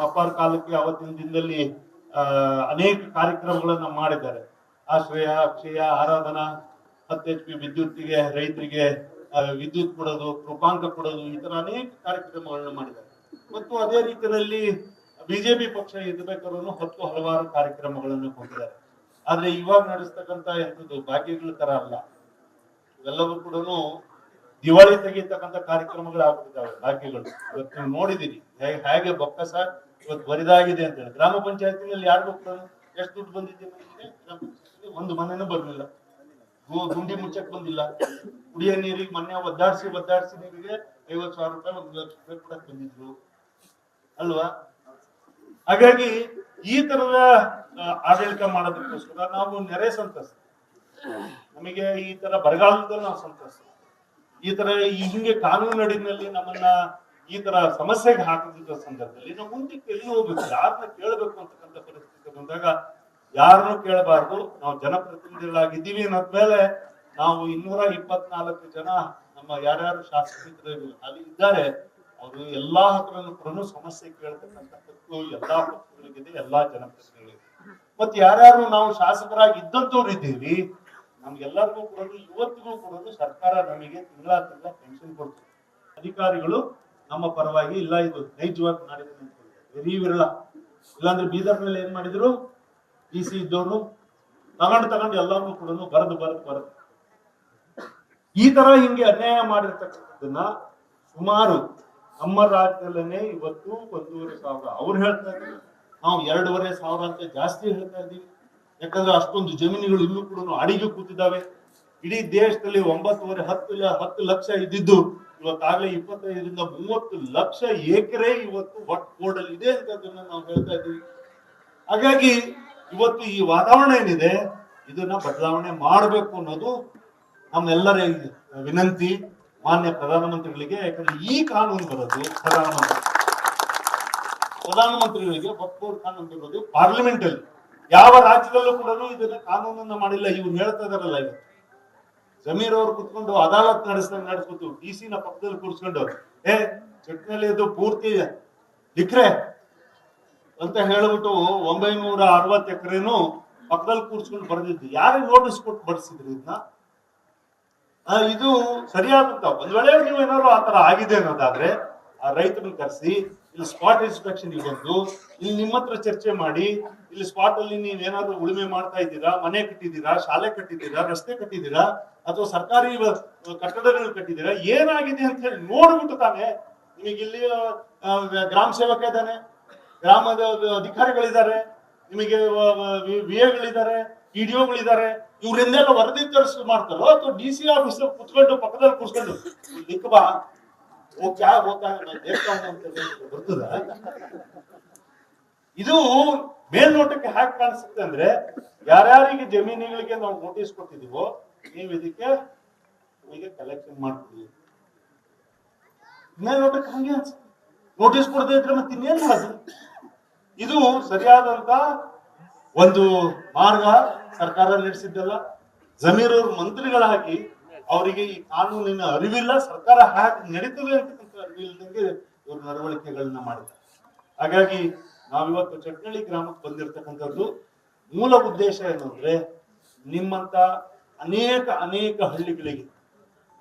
ನಮ್ಮ ಅಪ್ಪರ ಕಾಲಕ್ಕೆ ಅವತ್ತಿನ ದಿನದಲ್ಲಿ ಅನೇಕ ಕಾರ್ಯಕ್ರಮಗಳನ್ನ ಮಾಡಿದ್ದಾರೆ. ಆಶ್ರಯ, ಅಕ್ಷಯ, ಆರಾಧನಾ, 10 HP ವಿದ್ಯುತ್ತಿಗೆ, ರೈತರಿಗೆ ವಿದ್ಯುತ್ ಕೊಡೋದು, ಕೃಪಾಂಕ ಕೊಡೋದು, ಈ ತರ ಅನೇಕ ಕಾರ್ಯಕ್ರಮಗಳನ್ನ ಮಾಡಿದ್ದಾರೆ. ಮತ್ತು ಅದೇ ರೀತಿಯಲ್ಲಿ ಬಿಜೆಪಿ ಪಕ್ಷ ಇರಬೇಕಾದ್ರೂ ಹಲವಾರು ಕಾರ್ಯಕ್ರಮಗಳನ್ನು ಕೊಟ್ಟಿದ್ದಾರೆ. ಆದ್ರೆ ಇವಾಗ ನಡೆಸ್ತಕ್ಕಂತ ಎಂಥದ್ದು ಭಾಗ್ಯಗಳ ತರ ಅಲ್ಲ. ಇವೆಲ್ಲವೂ ಕೂಡ ದಿವಾಳಿ ತೆಗಿತಕ್ಕಂಥ ಕಾರ್ಯಕ್ರಮಗಳು ಆಗ್ಬಿಟ್ಟಿದ್ದಾವೆ. ಭಾಗ್ಯಗಳು ಇವತ್ತು ನೀವು ನೋಡಿದೀರಿ ಹೇಗೆ ಬೊಕ್ಕಸ ಇವತ್ತು ಬರಿದಾಗಿದೆ ಅಂತ ಹೇಳಿ. ಗ್ರಾಮ ಪಂಚಾಯತಿನಲ್ಲಿ ಯಾರಿಗೂ ಕೂಡ ಎಷ್ಟು ದುಡ್ಡು ಬಂದಿದೆ? ಒಂದು ಮನೆನೂ ಬರ್ಲಿಲ್ಲ. ಗುಂಡಿ ಮುಚ್ಚಕ್ ಬಂದಿಲ್ಲ. ಕುಡಿಯೋ ನೀರಿಗೆ ಮೊನ್ನೆ ಒದ್ದಾಡ್ಸಿ ನೀರಿಗೆ 50,000 ರೂಪಾಯಿ, 1,00,000 ರೂಪಾಯಿ ಕೂಡ ಬಂದಿದ್ರು ಅಲ್ವಾ? ಹಾಗಾಗಿ ಈ ತರದ ಆಡಳಿತ ಮಾಡೋದಕ್ಕೋಸ್ಕರ ನಾವು ನೆರೆ ಸಂತಸ, ನಮಗೆ ಈ ತರ ಬರಗಾಲದಲ್ಲಿ ನಾವು ಸಂತಸ, ಈ ತರ ಹಿಂಗೆ ಕಾನೂನು ಅಡಿನಲ್ಲಿ ನಮ್ಮನ್ನ ಈ ತರ ಸಮಸ್ಯೆಗೆ ಹಾಕಿದ ಸಂದರ್ಭದಲ್ಲಿ ನಾವು ಮುಂದಕ್ಕೆ ಎಲ್ಲಿ ಹೋಗ್ಬೇಕು, ಯಾರನ್ನ ಕೇಳಬೇಕು ಅಂತಕ್ಕಂಥ ಪರಿಸ್ಥಿತಿ ಬಂದಾಗ ಯಾರನ್ನೂ ಕೇಳಬಾರ್ದು. ನಾವು ಜನಪ್ರತಿನಿಧಿಗಳಾಗಿದ್ದೀವಿ ಅನ್ನೋದ್ಮೇಲೆ ನಾವು 224 ಜನ ನಮ್ಮ ಯಾರ್ಯಾರು ಶಾಸಕರು ಅಲ್ಲಿ ಇದ್ದಾರೆ, ಅವರು ಎಲ್ಲಾ ಹತ್ರನೂ ಕೂಡ ಸಮಸ್ಯೆ ಕೇಳ್ತಕ್ಕಂಥ ಹಕ್ಕು ಎಲ್ಲಾ ಪಕ್ಷಗಳಿಗಿದೆ, ಎಲ್ಲಾ ಜನಪ್ರತಿನಿಧಿಗಳಿಗೆ. ಮತ್ತೆ ಯಾರ್ಯಾರು ನಾವು ಶಾಸಕರಾಗಿ ಇದ್ದಂತವ್ರು ಇದ್ದೀವಿ, ನಮ್ಗೆಲ್ಲರಿಗೂ ಕೂಡ ಇವತ್ತಿಗೂ ಕೂಡ ಸರ್ಕಾರ ನಮಗೆ ತಿಂಗಳ ಪೆನ್ಷನ್ ಕೊಡ್ತೀವಿ. ಅಧಿಕಾರಿಗಳು ನಮ್ಮ ಪರವಾಗಿ ಇಲ್ಲ, ಇದು ನೈಜವಾಗಿ ಮಾಡಿದ್ರು ವೆರಿ ವಿರಳ. ಇಲ್ಲಾಂದ್ರೆ ಬೀದರ್ ಮೇಲೆ ಏನ್ ಮಾಡಿದ್ರು, DC ಇದ್ದವರು ತಗೊಂಡು ಎಲ್ಲಾನು ಕೂಡ ಬರೆದು ಈ ತರ ಹಿಂಗೆ ಅನ್ಯಾಯ ಮಾಡಿರ್ತಕ್ಕಂಥದ್ದನ್ನ ಸುಮಾರು ನಮ್ಮ ರಾಜ್ಯದಲ್ಲೇನೆ ಇವತ್ತು 1,500,000 ಅವ್ರು ಹೇಳ್ತಾ ಇದ್ದಾರೆ, ನಾವು 2,500 ಅಂತ ಜಾಸ್ತಿ ಹೇಳ್ತಾ ಇದ್ದೀವಿ. ಯಾಕಂದ್ರೆ ಅಷ್ಟೊಂದು ಜಮೀನುಗಳು ಇನ್ನೂ ಕೂಡ ಅಡಿಗೆ ಕೂತಿದ್ದಾವೆ. ಇಡೀ ದೇಶದಲ್ಲಿ 9.5-10 ಲಕ್ಷ ಇದ್ದಿದ್ದು ಇವತ್ತಾಗಲೇ 25ರಿಂದ 30 ಲಕ್ಷ ಎಕರೆ ಇವತ್ತು ವಕ್ಫ್ ಬೋರ್ಡ್ ಅಲ್ಲಿ ಇದೆ ಅಂತದನ್ನ ನಾವು ಹೇಳ್ತಾ ಇದ್ದೀವಿ. ಹಾಗಾಗಿ ಇವತ್ತು ಈ ವಾತಾವರಣ ಏನಿದೆ ಇದನ್ನ ಬದಲಾವಣೆ ಮಾಡಬೇಕು ಅನ್ನೋದು ನಮ್ಮೆಲ್ಲರ ವಿನಂತಿ ಮಾನ್ಯ ಪ್ರಧಾನಮಂತ್ರಿಗಳಿಗೆ. ಯಾಕಂದ್ರೆ ಈ ಕಾನೂನು ಬರೋದು ಪ್ರಧಾನಮಂತ್ರಿಗಳಿಗೆ ವಕ್ಫ್ ಬೋರ್ಡ್ ಕಾನೂನು ಬರೋದು ಪಾರ್ಲಿಮೆಂಟ್ ಅಲ್ಲಿ. ಯಾವ ರಾಜ್ಯದಲ್ಲೂ ಕೂಡ ಇದನ್ನ ಕಾನೂನನ್ನ ಮಾಡಿಲ್ಲ. ಇವ್ರು ಹೇಳ್ತಾ ಇದಾರಲ್ಲ, ಇದು ಜಮೀರ್ ಅವ್ರು ಕುತ್ಕೊಂಡು ಅದಾಲತ್ ನಡೆಸ್ಬಿಟ್ಟು DC ನ ಪಕ್ಕದಲ್ಲಿ ಕೂರ್ಸ್ಕೊಂಡು ಚಟ್ನಲ್ಲಿ ಇದು ಪೂರ್ತಿ ದಿಕ್ರೆ ಅಂತ ಹೇಳ್ಬಿಟ್ಟು 960 ಎಕರೆನು ಪಕ್ಕದಲ್ಲಿ ಕೂರ್ಸ್ಕೊಂಡು ಬರೆದಿದ್ದು. ಯಾರಿಗೆ ನೋಟಿಸ್ ಕೊಟ್ಟು ಬಡಿಸಿದ್ರು ಇದನ್ನ? ಇದು ಸರಿಯಾದಂತ ಒಂದ್ ವೇಳೆ ನೀವು ಏನಾದ್ರು ಆತರ ಆಗಿದೆ ಅನ್ನೋದಾದ್ರೆ ಆ ರೈತರನ್ನ ಕರೆಸಿ ಇಲ್ಲಿ ಸ್ಪಾಟ್ ಇನ್ಸ್ಪೆಕ್ಷನ್ ಬಂದು ಇಲ್ಲಿ ನಿಮ್ಮ ಹತ್ರ ಚರ್ಚೆ ಮಾಡಿ, ಇಲ್ಲಿ ಸ್ಪಾಟ್ ಅಲ್ಲಿ ನೀವೇನಾದ್ರು ಉಳುಮೆ ಮಾಡ್ತಾ ಇದ್ದೀರಾ, ಮನೆ ಕಟ್ಟಿದ್ದೀರಾ, ಶಾಲೆ ಕಟ್ಟಿದ್ದೀರಾ, ರಸ್ತೆ ಕಟ್ಟಿದ್ದೀರಾ, ಅಥವಾ ಸರ್ಕಾರಿ ಕಟ್ಟಡಗಳು ಕಟ್ಟಿದ್ದೀರಾ, ಏನಾಗಿದೆ ಅಂತ ಹೇಳಿ ನೋಡ್ಬಿಟ್ಟು ತಾನೆ ನಿಮಗೆ ಇಲ್ಲಿ ಗ್ರಾಮ ಸೇವಕ ಇದ್ದಾನೆ, ಗ್ರಾಮದ ಅಧಿಕಾರಿಗಳಿದ್ದಾರೆ, ನಿಮಗೆ VAಗಳಿದ್ದಾರೆ, PDOಗಳಿದ್ದಾರೆ, ಇವ್ರಿಂದೆಲ್ಲ ವರದಿ ತರಿಸಿ ಮಾಡ್ತಾರೋ ಅಥವಾ DC ಆಫೀಸ್ ಕುತ್ಕೊಂಡು ಪಕ್ಕದಲ್ಲಿ ಕೂರ್ಸ್ಕೊಂಡು ದಿಕ್ಕಬಾ ಬರ್ತದ? ಇದು ಮೇಲ್ನೋಟಕ್ಕೆ ಹ್ಯಾಕ್ ಕಾಣಿಸುತ್ತೆ ಅಂದ್ರೆ, ಯಾರ್ಯಾರಿಗೆ ಜಮೀನುಗಳಿಗೆ ನಾವು ನೋಟಿಸ್ ಕೊಟ್ಟಿದೀವೋ ನೀವು ಇದಕ್ಕೆ ಕಲೆಕ್ಷನ್ ಮಾಡ್ತೀವಿ. ಮೇಲ್ನೋಟಕ್ಕೆ ಹಂಗೆ ಅನ್ಸುತ್ತೆ. ನೋಟಿಸ್ ಕೊಡದೇ ಇದ್ರೆ ಮತ್ತೆ ಇನ್ನೇನ್ ಮಾಡೋದು? ಇದು ಸರಿಯಾದಂತ ಒಂದು ಮಾರ್ಗ ಸರ್ಕಾರ ನಡೆಸಿದ್ದಲ್ಲ. ಜಮೀರವ್ರ ಮಂತ್ರಿಗಳಾಗಿ ಅವರಿಗೆ ಈ ಕಾನೂನಿನ ಅರಿವಿಲ್ಲ, ಸರ್ಕಾರ ಹಾಕಿ ನಡೀತದೆ ಅಂತಕ್ಕಂಥ ಅರಿವಿಲ್ಲದಂಗೆ ಇವ್ರ ನಡವಳಿಕೆಗಳನ್ನ ಮಾಡಿದ್ದಾರೆ. ಹಾಗಾಗಿ ನಾವಿವತ್ತು ಚಟ್ನಳ್ಳಿ ಗ್ರಾಮಕ್ಕೆ ಬಂದಿರತಕ್ಕಂಥದ್ದು ಮೂಲ ಉದ್ದೇಶ ಏನಂದ್ರೆ, ನಿಮ್ಮಂತ ಅನೇಕ ಹಳ್ಳಿಗಳಿಗೆ,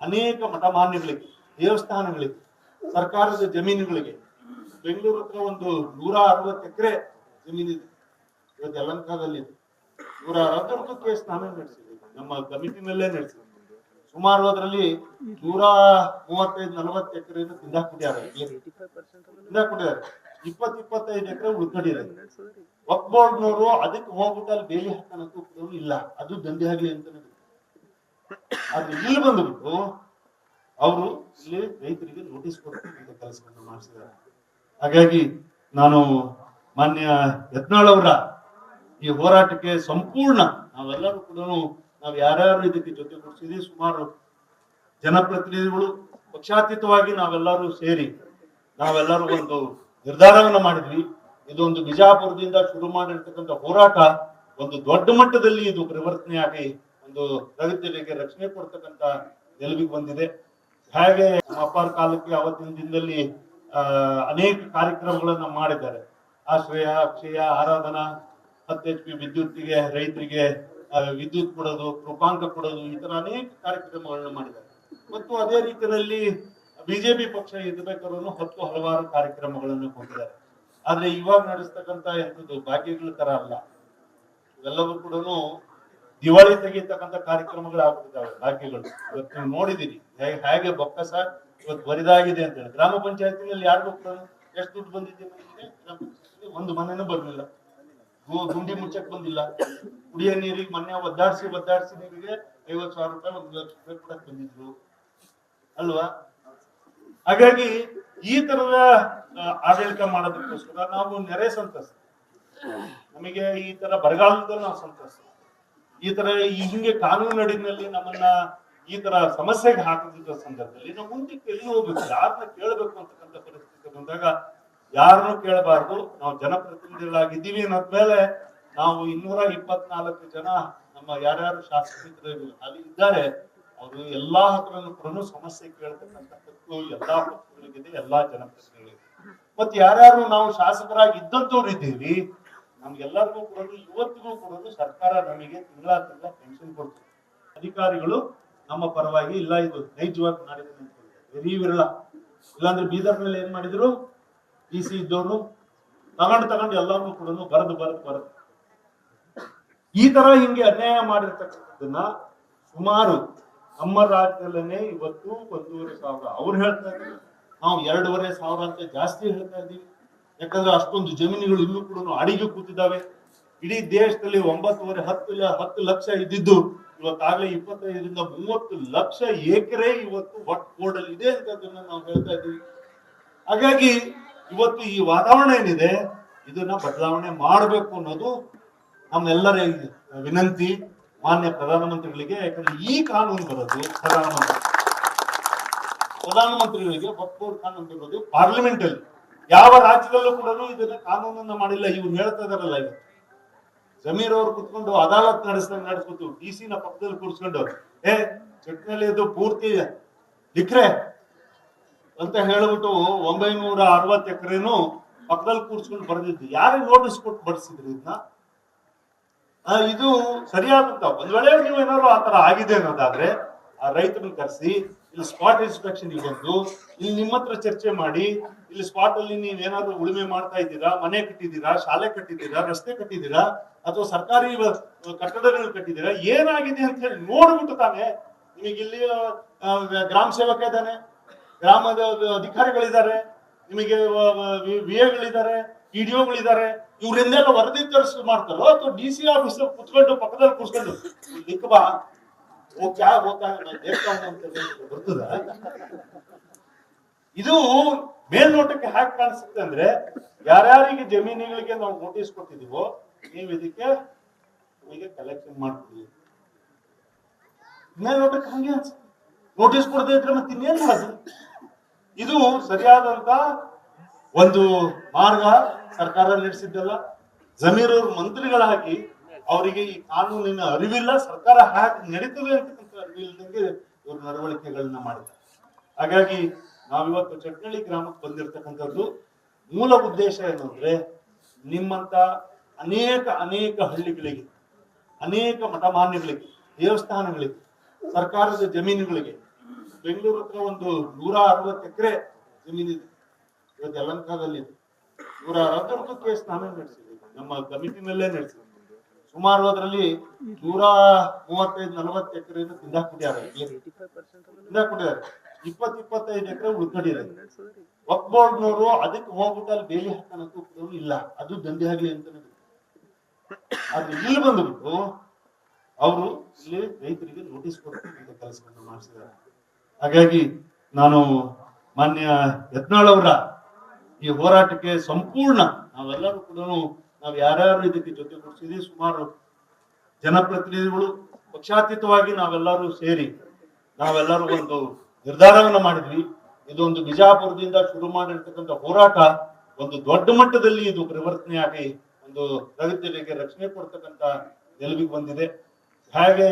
ಅನೇಕ ಮಠಮಾನ್ಯಗಳಿಗೆ, ದೇವಸ್ಥಾನಗಳಿಗೆ, ಸರ್ಕಾರದ ಜಮೀನುಗಳಿಗೆ, ಬೆಂಗಳೂರು ಹತ್ರ ಒಂದು 160 ಎಕರೆ ಜಮೀನಿದೆ ಇವತ್ತು ಯಲಹಂಕದಲ್ಲಿ. 160 ಕೇಸ್ ನಾವೇ ನಡೆಸಿದ್ವಿ, ನಮ್ಮ ಕಮಿಟಿನಲ್ಲೇ ನಡೆಸಿದ್ವಿ. ಸುಮಾರು ಅದರಲ್ಲಿ 135-40 ಎಕರೆಯನ್ನು ತಿಂದಾಕ್ಬಿಟ್ಟಿದ್ದಾರೆ. 20-25 ಎಕರೆ ಉಳ್ಕೊಂಡಿದ್ದಾರೆ. ವಕ್ಫ್ ಬೋರ್ಡ್ನವರು ಅದಕ್ಕೆ ಹೋಗ್ಬಿಟ್ಟು ಅಲ್ಲಿ ಬೇಲಿ ಹಾಕೋಣಕ್ಕೂ ಇಲ್ಲ, ಅದು ದಂಧೆ ಆಗ್ಲಿ ಅಂತ. ಆದ್ರೆ ಇಲ್ಲಿ ಬಂದ್ಬಿಟ್ಟು ಅವರು ಇಲ್ಲಿ ರೈತರಿಗೆ ನೋಟಿಸ್ ಕೊಡ್ತಕ್ಕಂಥ ಕೆಲಸವನ್ನು ಮಾಡಿಸಿದ್ದಾರೆ. ಹಾಗಾಗಿ ನಾನು ಮಾನ್ಯ ಯತ್ನಾಳ್ ಅವರ ಈ ಹೋರಾಟಕ್ಕೆ ಸಂಪೂರ್ಣ ನಾವೆಲ್ಲರೂ ಕೂಡ ನಾವು ಯಾರ್ಯಾರು ಇದಕ್ಕೆ ಜೊತೆ ಕೊಡಿಸಿದ್ವಿ, ಸುಮಾರು ಜನಪ್ರತಿನಿಧಿಗಳು ಪಕ್ಷಾತೀತವಾಗಿ ನಾವೆಲ್ಲರೂ ಸೇರಿ ನಾವೆಲ್ಲರೂ ಒಂದು ನಿರ್ಧಾರವನ್ನ ಮಾಡಿದ್ವಿ. ಇದೊಂದು ಬಿಜಾಪುರದಿಂದ ಶುರು ಮಾಡಿರ್ತಕ್ಕಂಥ ಹೋರಾಟ ಒಂದು ದೊಡ್ಡ ಮಟ್ಟದಲ್ಲಿ ಇದು ಪರಿವರ್ತನೆಯಾಗಿ ಒಂದು ಪ್ರಗತಿಗೆ ರಕ್ಷಣೆ ಕೊಡ್ತಕ್ಕಂಥ ನಿಲುವಿಗೆ ಬಂದಿದೆ. ಹಾಗೆ ನಮ್ಮ ಅಪ್ಪರ ಕಾಲಕ್ಕೆ ಅವತ್ತಿನ ದಿನದಲ್ಲಿ ಅನೇಕ ಕಾರ್ಯಕ್ರಮಗಳನ್ನ ಮಾಡಿದ್ದಾರೆ. ಆಶ್ರಯ, ಅಕ್ಷಯ, ಆರಾಧನಾ, 10 HP ವಿದ್ಯುತ್ತಿಗೆ ರೈತರಿಗೆ ವಿದ್ಯುತ್ ಕೊಡೋದು, ಕೃಪಾಂಕ ಕೊಡೋದು, ಈ ತರ ಅನೇಕ ಕಾರ್ಯಕ್ರಮಗಳನ್ನ ಮಾಡಿದ್ದಾರೆ. ಮತ್ತು ಅದೇ ರೀತಿಯಲ್ಲಿ ಬಿಜೆಪಿ ಪಕ್ಷ ಇರ್ಬೇಕಾದ್ರೂ ಹಲವಾರು ಕಾರ್ಯಕ್ರಮಗಳನ್ನು ಕೊಟ್ಟಿದ್ದಾರೆ. ಆದ್ರೆ ಇವಾಗ ನಡೆಸ್ತಕ್ಕಂತ ಎಂಥದ್ದು ಭಾಗ್ಯಗಳ ತರ ಅಲ್ಲ, ಇವೆಲ್ಲವೂ ಕೂಡ ದಿವಾಳಿ ತೆಗಿತಕ್ಕಂಥ ಕಾರ್ಯಕ್ರಮಗಳು ಆಗ್ಬಿಟ್ಟಿದ್ದಾವೆ. ಭಾಗ್ಯಗಳು ಇವತ್ತು ನೀವು ನೋಡಿದೀರಿ ಹೇಗೆ ಬೊಕ್ಕಸ ಇವತ್ತು ಬರಿದಾಗಿದೆ ಅಂತ ಹೇಳಿ. ಗ್ರಾಮ ಪಂಚಾಯತಿನಲ್ಲಿ ಯಾರಿಗೂ ಕೂಡ ಎಷ್ಟು ದುಡ್ಡು ಬಂದಿದೆ ಒಂದು ಮನೆನೂ ಬರ್ಲಿಲ್ಲ, ಗುಂಡಿ ಮುಚ್ಚಕ್ ಬಂದಿಲ್ಲ, ಕುಡಿಯೋ ನೀರಿಗೆ ಮೊನ್ನೆ ಒದ್ದಾಡ್ಸಿ ನೀರಿಗೆ 50,000 ರೂಪಾಯಿ, 1,00,000 ರೂಪಾಯಿ ಕೂಡ ಬಂದಿದ್ರು ಅಲ್ವಾ. ಹಾಗಾಗಿ ಈ ತರದ ಆಡಳಿತ ಮಾಡೋದಕ್ಕೋಸ್ಕರ ನಾವು ನೆರೆ ಸಂತಸ, ನಮಗೆ ಈ ತರ ಬರಗಾಲದಲ್ಲಿ ನಾವು ಸಂತಸ, ಈ ತರ ಹಿಂಗೆ ಕಾನೂನು ಅಡಿನಲ್ಲಿ ನಮ್ಮನ್ನ ಈ ತರ ಸಮಸ್ಯೆಗೆ ಹಾಕಿದ ಸಂದರ್ಭದಲ್ಲಿ ನಾವು ಮುಂದಕ್ಕೆ ಎಲ್ಲಿ ಹೋಗ್ಬೇಕು, ಯಾರನ್ನ ಕೇಳಬೇಕು ಅಂತಕ್ಕಂಥ ಪರಿಸ್ಥಿತಿ ಬಂದಾಗ ಯಾರನ್ನೂ ಕೇಳಬಾರ್ದು. ನಾವು ಜನಪ್ರತಿನಿಧಿಗಳಾಗಿದ್ದೀವಿ ಅನ್ನೋದ್ಮೇಲೆ ನಾವು 224 ಜನ ನಮ್ಮ ಯಾರ್ಯಾರು ಶಾಸಕರು ಅಲ್ಲಿ ಇದ್ದಾರೆ, ಅವರು ಎಲ್ಲಾ ಹತ್ರನೂ ಕೂಡ ಸಮಸ್ಯೆ ಕೇಳ್ತಕ್ಕಂಥ ಹಕ್ಕು ಎಲ್ಲಾ ಪಕ್ಷಗಳಿಗಿದೆ, ಎಲ್ಲಾ ಜನಪ್ರತಿನಿಧಿಗಳಿಗೆ. ಮತ್ತೆ ಯಾರ್ಯಾರು ನಾವು ಶಾಸಕರಾಗಿ ಇದ್ದಂತವ್ರು ಇದ್ದೀವಿ, ನಮ್ಗೆಲ್ಲರಿಗೂ ಕೂಡ ಇವತ್ತಿಗೂ ಕೂಡ ಸರ್ಕಾರ ನಮಗೆ ತಿಂಗಳ ಪೆನ್ಷನ್ ಕೊಡ್ತೀವಿ. ಅಧಿಕಾರಿಗಳು ನಮ್ಮ ಪರವಾಗಿ ಇಲ್ಲ, ಇದು ನೈಜವಾಗಿ ಮಾಡಿದ್ರು ವೆರಿ ವಿರಳ. ಇಲ್ಲಾಂದ್ರೆ ಬೀದರ್ ಮೇಲೆ ಏನ್ ಮಾಡಿದ್ರು, DC ಇದ್ದವರು ತಗೊಂಡು ಎಲ್ಲಾನು ಕೂಡ ಬರೆದು ಈ ತರ ಹಿಂಗೆ ಅನ್ಯಾಯ ಮಾಡಿರ್ತಕ್ಕಂಥದ್ದನ್ನ ಸುಮಾರು ನಮ್ಮ ರಾಜ್ಯದಲ್ಲೇನೆ ಇವತ್ತು 1,500 ಅವ್ರು ಹೇಳ್ತಾ ಇದ್ದಾರೆ, ನಾವು 2,500 ಅಂತ ಜಾಸ್ತಿ ಹೇಳ್ತಾ ಇದ್ದೀವಿ. ಯಾಕಂದ್ರೆ ಅಷ್ಟೊಂದು ಜಮೀನುಗಳು ಇನ್ನೂ ಕೂಡ ಅಡಿಗೆ ಕೂತಿದ್ದಾವೆ. ಇಡೀ ದೇಶದಲ್ಲಿ 9.5-10 ಲಕ್ಷ ಇದ್ದಿದ್ದು ಇವತ್ತಾಗಲೇ 25ರಿಂದ 30 ಲಕ್ಷ ಎಕರೆ ಇವತ್ತು ವಕ್ಫ್ ಬೋರ್ಡ್ ಅಲ್ಲಿ ಇದೆ ಅಂತದನ್ನ ನಾವು ಹೇಳ್ತಾ ಇದ್ದೀವಿ. ಹಾಗಾಗಿ ಇವತ್ತು ಈ ವಾತಾವರಣ ಏನಿದೆ ಇದನ್ನ ಬದಲಾವಣೆ ಮಾಡಬೇಕು ಅನ್ನೋದು ನಮ್ಮೆಲ್ಲರ ವಿನಂತಿ ಮಾನ್ಯ ಪ್ರಧಾನಮಂತ್ರಿಗಳಿಗೆ. ಯಾಕಂದ್ರೆ ಈ ಕಾನೂನು ಬರೋದು ಪ್ರಧಾನಮಂತ್ರಿಗಳಿಗೆ ವಕ್ಫ್ ಬೋರ್ಡ್ ಕಾನೂನು ಬರೋದು ಪಾರ್ಲಿಮೆಂಟ್ ಅಲ್ಲಿ. ಯಾವ ರಾಜ್ಯದಲ್ಲೂ ಕೂಡ ಇದನ್ನ ಕಾನೂನನ್ನ ಮಾಡಿಲ್ಲ. ಇವ್ರು ಹೇಳ್ತಾ ಇದಾರಲ್ಲ, ಈಗ ಜಮೀರ್ ಅವ್ರು ಕುತ್ಕೊಂಡು ಅದಾಲತ್ ನಡೆಸ್ಬಿಟ್ಟು DC ನ ಪಕ್ಕದಲ್ಲಿ ಕೂರ್ಸ್ಕೊಂಡು ಚಟ್ನಲ್ಲಿ ಇದು ಪೂರ್ತಿ ದಿಕ್ರೆ ಅಂತ ಹೇಳ್ಬಿಟ್ಟು 960 ಎಕರೆನು ಪಕ್ಕದಲ್ಲಿ ಕೂರ್ಸ್ಕೊಂಡು ಬರೆದಿದ್ದು. ಯಾರಿಗೆ ನೋಟಿಸ್ ಕೊಟ್ಟು ಬಡಿಸಿದ್ರಿ ಇದನ್ನ? ಇದು ಸರಿಯಾದಂತ ಒಂದ್ ವೇಳೆ ನೀವು ಏನಾದ್ರು ಆತರ ಆಗಿದೆ ಅನ್ನೋದಾದ್ರೆ ಆ ರೈತರನ್ನ ಕರೆಸಿ ಇಲ್ಲಿ ಸ್ಪಾಟ್ ಇನ್ಸ್ಪೆಕ್ಷನ್ ಬಂದು ಇಲ್ಲಿ ನಿಮ್ಮ ಹತ್ರ ಚರ್ಚೆ ಮಾಡಿ, ಇಲ್ಲಿ ಸ್ಪಾಟ್ ಅಲ್ಲಿ ನೀವೇನಾದ್ರು ಉಳುಮೆ ಮಾಡ್ತಾ ಇದ್ದೀರಾ, ಮನೆ ಕಟ್ಟಿದ್ದೀರಾ, ಶಾಲೆ ಕಟ್ಟಿದ್ದೀರಾ, ರಸ್ತೆ ಕಟ್ಟಿದ್ದೀರಾ, ಅಥವಾ ಸರ್ಕಾರಿ ಕಟ್ಟಡಗಳು ಕಟ್ಟಿದ್ದೀರಾ, ಏನಾಗಿದೆ ಅಂತ ಹೇಳಿ ನೋಡ್ಬಿಟ್ಟು ತಾನೆ ನಿಮಗೆ ಇಲ್ಲಿ ಗ್ರಾಮ ಸೇವಕ ಇದ್ದಾನೆ, ಗ್ರಾಮದ ಅಧಿಕಾರಿಗಳಿದ್ದಾರೆ, ನಿಮಗೆ VAಗಳಿದ್ದಾರೆ, PDOಗಳಿದ್ದಾರೆ, ಇವ್ರಿಂದೆಲ್ಲ ವರದಿ ತರಿಸಿ ಮಾಡ್ತಾರೋ ಅಥವಾ DC ಆಫೀಸರ್ ಕುತ್ಕೊಂಡು ಪಕ್ಕದಲ್ಲಿ ಕೂರ್ಸ್ಕೊಂಡು ದಿಕ್ಕಬಾ ಬರ್ತದ. ಇದು ಮೇಲ್ನೋಟಕ್ಕೆ ಹ್ಯಾಕ್ ಕಾಣಿಸುತ್ತೆ ಅಂದ್ರೆ, ಯಾರ್ಯಾರಿಗೆ ಜಮೀನುಗಳಿಗೆ ನಾವು ನೋಟಿಸ್ ಕೊಟ್ಟಿದೀವೋ ನೀವು ಇದಕ್ಕೆ ಕಲೆಕ್ಷನ್ ಮಾಡ್ತೀವಿ. ಮೇಲ್ನೋಟಕ್ಕೆ ಹಂಗೆ ಅನ್ಸುತ್ತೆ. ನೋಟಿಸ್ ಕೊಡದೇ ಇದ್ರೆ ಮತ್ತೆ ಇನ್ನೇನ್ ಮಾಡೋದು? ಇದು ಸರಿಯಾದಂತ ಒಂದು ಮಾರ್ಗ ಸರ್ಕಾರ ನಡೆಸಿದ್ದಲ್ಲ. ಜಮೀರವ್ರ ಮಂತ್ರಿಗಳಾಗಿ ಅವರಿಗೆ ಈ ಕಾನೂನಿನ ಅರಿವಿಲ್ಲ, ಸರ್ಕಾರ ಹಾಕಿ ನಡೀತದೆ ಅಂತಕ್ಕಂಥ ಅರಿವಿಲ್ಲದಂಗೆ ಇವರು ನಡವಳಿಕೆಗಳನ್ನ ಮಾಡಿದ್ದಾರೆ. ಹಾಗಾಗಿ ನಾವಿವತ್ತು ಚಟ್ನಳ್ಳಿ ಗ್ರಾಮಕ್ಕೆ ಬಂದಿರತಕ್ಕಂಥದ್ದು ಮೂಲ ಉದ್ದೇಶ ಏನಂದ್ರೆ, ನಿಮ್ಮಂತ ಅನೇಕ ಹಳ್ಳಿಗಳಿಗೆ, ಅನೇಕ ಮಠಮಾನ್ಯಗಳಿಗೆ, ದೇವಸ್ಥಾನಗಳಿಗೆ, ಸರ್ಕಾರದ ಜಮೀನುಗಳಿಗೆ, ಬೆಂಗಳೂರು ಹತ್ರ ಒಂದು 160 ಎಕರೆ ಜಮೀನಿದೆ ಇವತ್ತು ಯಲಹಂಕದಲ್ಲಿ. 160 ಕೇಸ್ ನಾವೇ ನಡೆಸಿದ್ವಿ, ನಮ್ಮ ಕಮಿಟಿನಲ್ಲೇ ನಡೆಸಿದ್ವಿ. ಸುಮಾರು ಅದರಲ್ಲಿ 135-40 ಎಕರೆಯನ್ನು ತಿಂದಾಕ್ಬಿಟ್ಟಿದ್ದಾರೆ. 20-25 ಎಕರೆ ಉಳ್ಕೊಂಡಿದ್ದಾರೆ. ವಕ್ಫ್ ಬೋರ್ಡ್ನವರು ಅದಕ್ಕೆ ಹೋಗ್ಬಿಟ್ಟು ಅಲ್ಲಿ ಬೇಲಿ ಹಾಕೋಣಕ್ಕೂ ಇಲ್ಲ, ಅದು ದಂಧೆ ಆಗ್ಲಿ ಅಂತ. ಆದ್ರೆ ಇಲ್ಲಿ ಬಂದ್ಬಿಟ್ಟು ಅವರು ಇಲ್ಲಿ ರೈತರಿಗೆ ನೋಟಿಸ್ ಕೊಡ್ತಕ್ಕಂಥ ಕೆಲಸವನ್ನು ಮಾಡಿಸಿದ್ದಾರೆ. ಹಾಗಾಗಿ ನಾನು ಮಾನ್ಯ ಯತ್ನಾಳ್ ಅವರ ಈ ಹೋರಾಟಕ್ಕೆ ಸಂಪೂರ್ಣ ನಾವೆಲ್ಲರೂ ಕೂಡ ನಾವು ಯಾರ್ಯಾರು ಇದಕ್ಕೆ ಜೊತೆ ಕೊಡಿಸಿದ್ವಿ, ಸುಮಾರು ಜನಪ್ರತಿನಿಧಿಗಳು ಪಕ್ಷಾತೀತವಾಗಿ ನಾವೆಲ್ಲರೂ ಸೇರಿ ನಾವೆಲ್ಲರೂ ಒಂದು ನಿರ್ಧಾರವನ್ನ ಮಾಡಿದ್ವಿ. ಇದೊಂದು ಬಿಜಾಪುರದಿಂದ ಶುರು ಮಾಡಿರ್ತಕ್ಕಂಥ ಹೋರಾಟ ಒಂದು ದೊಡ್ಡ ಮಟ್ಟದಲ್ಲಿ ಇದು ಪರಿವರ್ತನೆಯಾಗಿ ಒಂದು ಪ್ರಗತಿಗೆ ರಕ್ಷಣೆ ಕೊಡ್ತಕ್ಕಂಥ ನಿಲುವಿಗೆ ಬಂದಿದೆ. ಹಾಗೆ